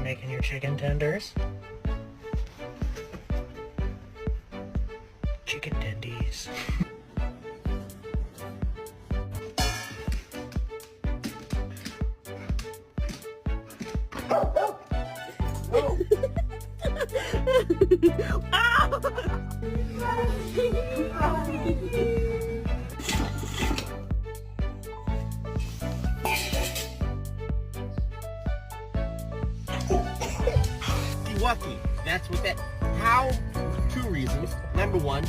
making your chicken tenders? Chicken tendies. Lucky. That's what that. How? Two reasons. Number one,